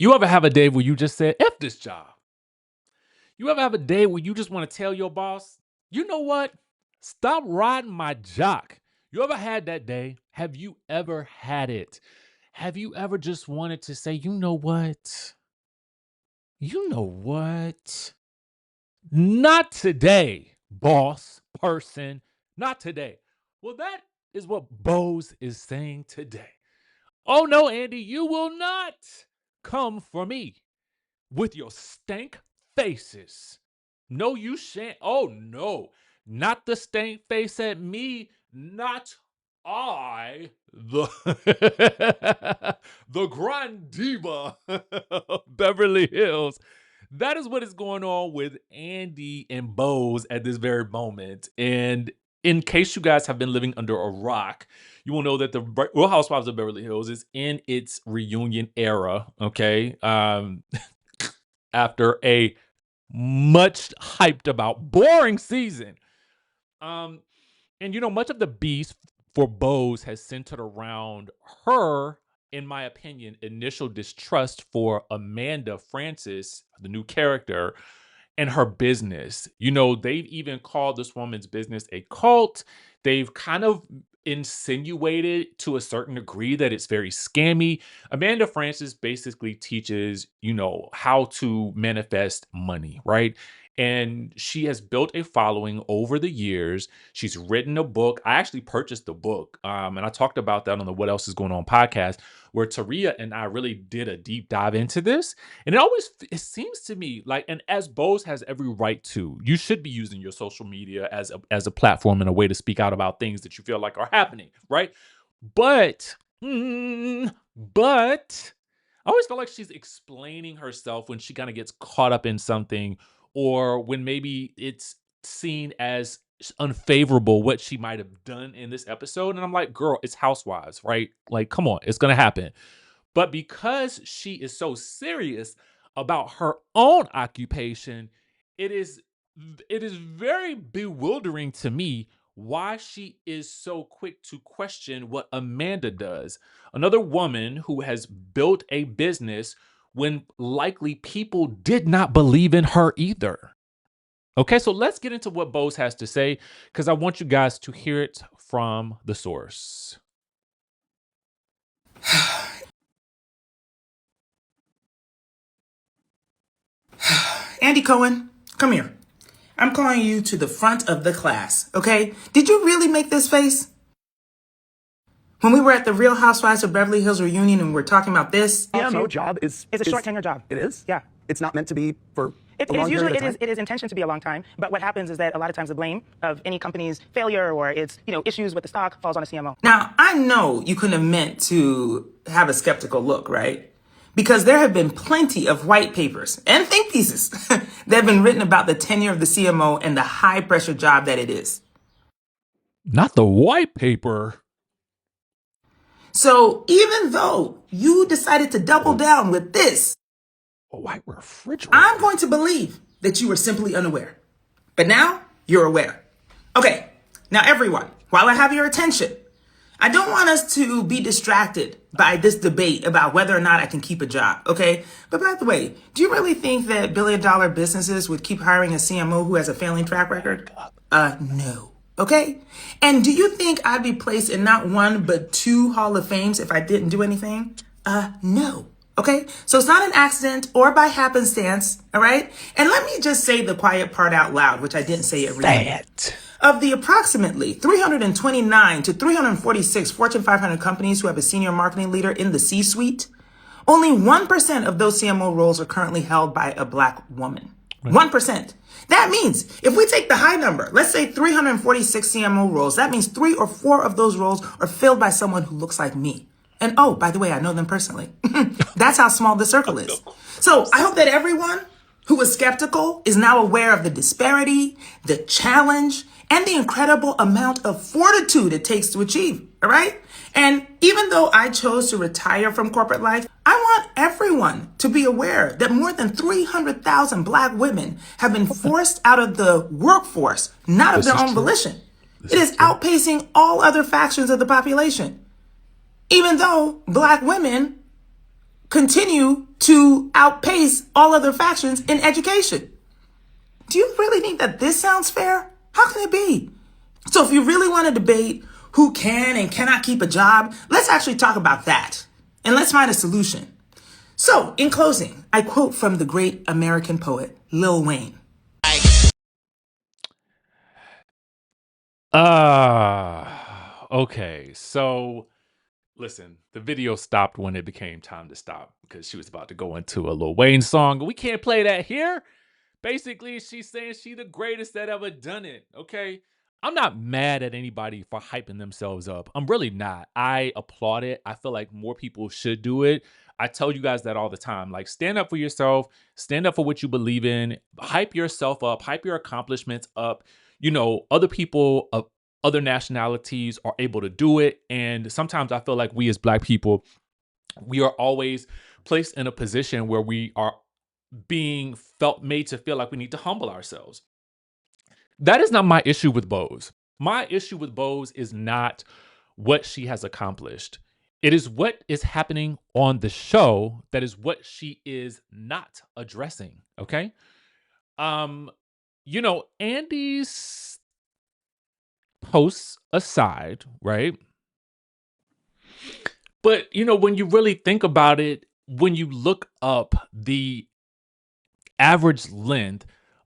You ever have a day where you just said, F this job? You ever have a day where you just want to tell your boss, you know what? Stop riding my jock. You ever had that day? Have you ever had it? Have you ever just wanted to say, you know what? You know what? Not today, boss, person, not today. Well, that is what Bose is saying today. Oh no, Andy, you will not come for me with your stank faces. No, you shan't. Oh no, not the stank face at me. Not I, the the grand diva of Beverly Hills. That is what is going on with Andy and Bose at this very moment. And in case you guys have been living under a rock, you will know that the Real Housewives of Beverly Hills is in its reunion era. Okay, after a much hyped about boring season. And much of the beef for Bose has centered around her, in my opinion, initial distrust for Amanda Francis, the new character, and her business. They've even called this woman's business a cult. They've kind of insinuated to a certain degree that it's very scammy. Amanda Francis basically teaches, how to manifest money, right? And she has built a following over the years. She's written a book. I actually purchased the book. And I talked about that on the What Else Is Going On podcast, where Taria and I really did a deep dive into this. And it seems to me like, and as Bose has every right to, you should be using your social media as a platform and a way to speak out about things that you feel like are happening, right? But I always feel like she's explaining herself when she kind of gets caught up in something, or when maybe it's seen as unfavorable what she might have done in this episode. And I'm like, girl, it's Housewives, right? Like, come on, it's going to happen. But because she is so serious about her own occupation, it is very bewildering to me why she is so quick to question what Amanda does. Another woman who has built a business when likely people did not believe in her either. Okay, so let's get into what Bose has to say, because I want you guys to hear it from the source. Andy Cohen, come here. I'm calling you to the front of the class, okay? Did you really make this face? When we were at the Real Housewives of Beverly Hills reunion and we were talking about this. CMO job is a short tenure job. It is? Yeah. It's not meant to be for It is intentioned to be a long time, but what happens is that a lot of times the blame of any company's failure or its issues with the stock falls on a CMO. Now, I know you couldn't have meant to have a skeptical look, right? Because there have been plenty of white papers and think pieces that have been written about the tenure of the CMO and the high pressure job that it is. Not the white paper. So even though you decided to double down with this, a white refrigerator, I'm going to believe that you were simply unaware. But now you're aware. Okay, now everyone, while I have your attention, I don't want us to be distracted by this debate about whether or not I can keep a job, okay? But by the way, do you really think that billion-dollar businesses would keep hiring a CMO who has a failing track record? No. Okay? And do you think I'd be placed in not one but 2 Hall of Fames if I didn't do anything? No. Okay? So it's not an accident or by happenstance, all right? And let me just say the quiet part out loud, which I didn't say every day. Of the approximately 329 to 346 Fortune 500 companies who have a senior marketing leader in the C-suite, only 1% of those CMO roles are currently held by a Black woman. 1%. That means if we take the high number, let's say 346 CMO roles, that means 3 or 4 of those roles are filled by someone who looks like me. And oh, by the way, I know them personally. That's how small the circle is. So I hope that everyone who was skeptical is now aware of the disparity, the challenge, and the incredible amount of fortitude it takes to achieve, all right? And even though I chose to retire from corporate life, I want everyone to be aware that more than 300,000 Black women have been forced out of the workforce, not of their own volition. It is outpacing all other factions of the population. Even though Black women continue to outpace all other factions in education. Do you really think that this sounds fair? How can it be? So if you really want to debate who can and cannot keep a job, let's actually talk about that. And let's find a solution. So, in closing, I quote from the great American poet, Lil Wayne. Okay. So, listen, the video stopped when it became time to stop because she was about to go into a Lil Wayne song. We can't play that here. Basically, she's saying she the greatest that ever done it, okay? I'm not mad at anybody for hyping themselves up. I'm really not. I applaud it. I feel like more people should do it. I tell you guys that all the time. Like, stand up for yourself, stand up for what you believe in, hype yourself up, hype your accomplishments up. You know, other people of other nationalities are able to do it. And sometimes I feel like we as Black people, we are always placed in a position where we are being made to feel like we need to humble ourselves. That is not my issue with Bose. My issue with Bose is not what she has accomplished. It is what is happening on the show that is what she is not addressing. Okay. You know, Andy's posts aside, right? But you know, when you really think about it, when you look up the average length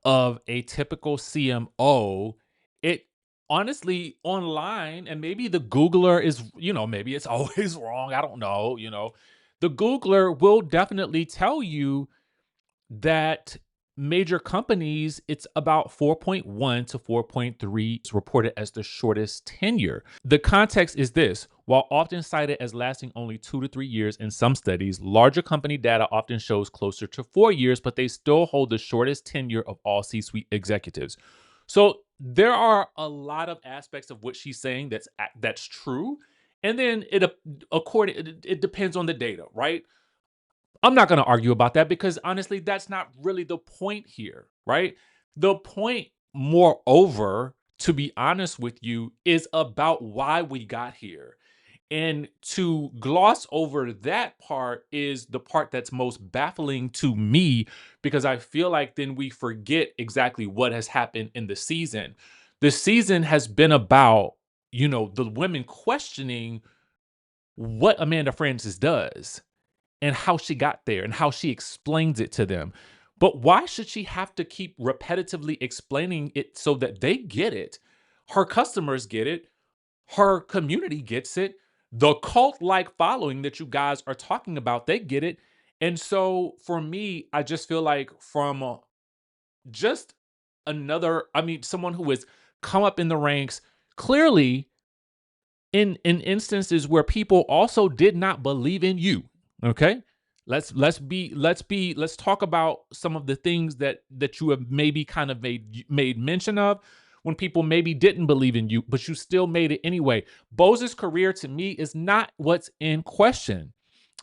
of a typical CMO, it honestly online, and maybe the Googler is, you know, maybe it's always wrong. I don't know, you know. The Googler will definitely tell you that major companies, it's about 4.1 to 4.3 is reported as the shortest tenure. The context is this: while often cited as lasting only 2 to 3 years in some studies, larger company data often shows closer to 4 years, but they still hold the shortest tenure of all C-suite executives. So there are a lot of aspects of what she's saying that's true. And then it depends on the data, right? I'm not going to argue about that because honestly, that's not really the point here, right? The point, moreover, to be honest with you, is about why we got here. And to gloss over that part is the part that's most baffling to me because I feel like then we forget exactly what has happened in the season. The season has been about, you know, the women questioning what Amanda Francis does and how she got there and how she explains it to them. But why should she have to keep repetitively explaining it so that they get it? Her customers get it. Her community gets it. The cult-like following that you guys are talking about, they get it. And so for me, I just feel like from just someone who has come up in the ranks, clearly in instances where people also did not believe in you. Okay. Let's talk about some of the things that you have maybe kind of made mention of when people maybe didn't believe in you, but you still made it anyway. Bose's career to me is not what's in question.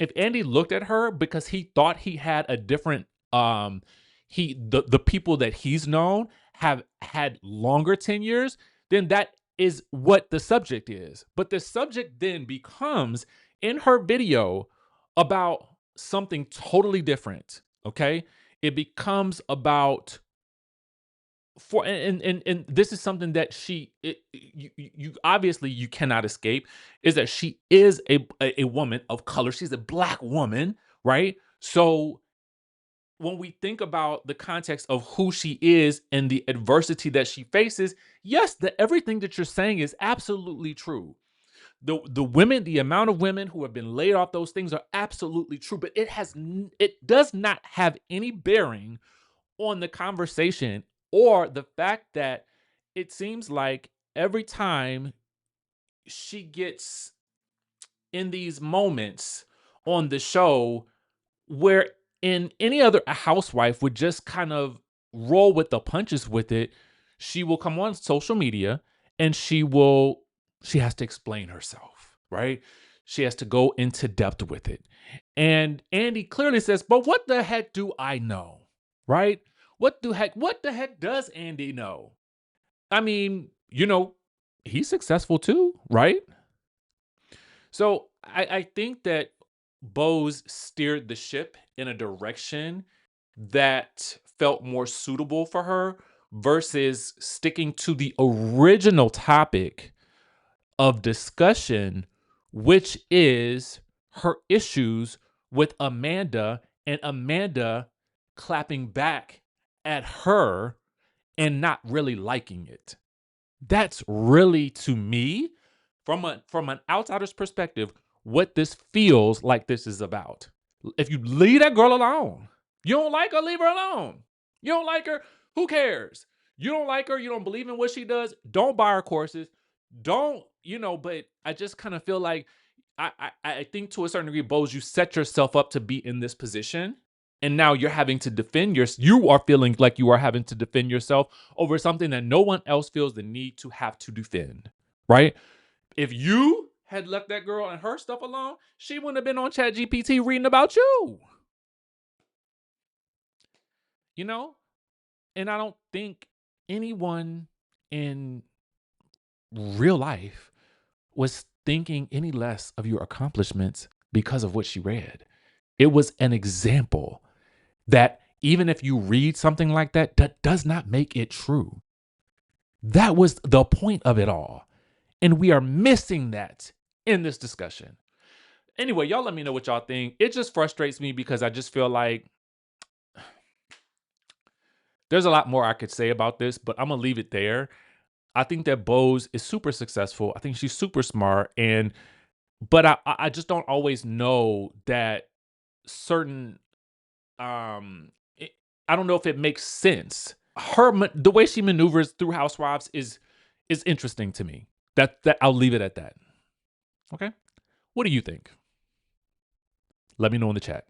If Andy looked at her because he thought he had a different the people that he's known have had longer tenures, then that is what the subject is. But the subject then becomes in her video about something totally different. Okay. It becomes about and this is something that you obviously you cannot escape, is that she is a woman of color. She's a Black woman, right? So when we think about the context of who she is and the adversity that she faces, yes, everything that you're saying is absolutely true. The women, the amount of women who have been laid off, those things are absolutely true, but it does not have any bearing on the conversation or the fact that it seems like every time she gets in these moments on the show where in any other housewife would just kind of roll with the punches with it, she will come on social media and she has to explain herself, right? She has to go into depth with it. And Andy clearly says, but what the heck do I know? Right? What the heck does Andy know? I mean, you know, he's successful too, right? So I think that Bose steered the ship in a direction that felt more suitable for her versus sticking to the original topic of discussion, which is her issues with Amanda and Amanda clapping back at her and not really liking it. That's really, to me, from an outsider's perspective, what this feels like this is about. If you leave that girl alone, you don't like her, leave her alone. You don't like her, who cares? You don't like her, you don't believe in what she does, don't buy her courses. Don't, but I just kind of feel like I think to a certain degree, Bose, you set yourself up to be in this position. And now you're having to defend you are feeling like you are having to defend yourself over something that no one else feels the need to have to defend, right? If you had left that girl and her stuff alone, she wouldn't have been on ChatGPT reading about you. And I don't think anyone in real life was thinking any less of your accomplishments because of what she read. It was an example that even if you read something like that, that does not make it true. That was the point of it all. And we are missing that in this discussion. Anyway, y'all let me know what y'all think. It just frustrates me because I just feel like there's a lot more I could say about this, but I'm going to leave it there. I think that Bose is super successful. I think she's super smart. But I just don't always know that certain, I don't know if it makes sense. The way she maneuvers through Housewives is interesting to me. That I'll leave it at that. Okay. What do you think? Let me know in the chat.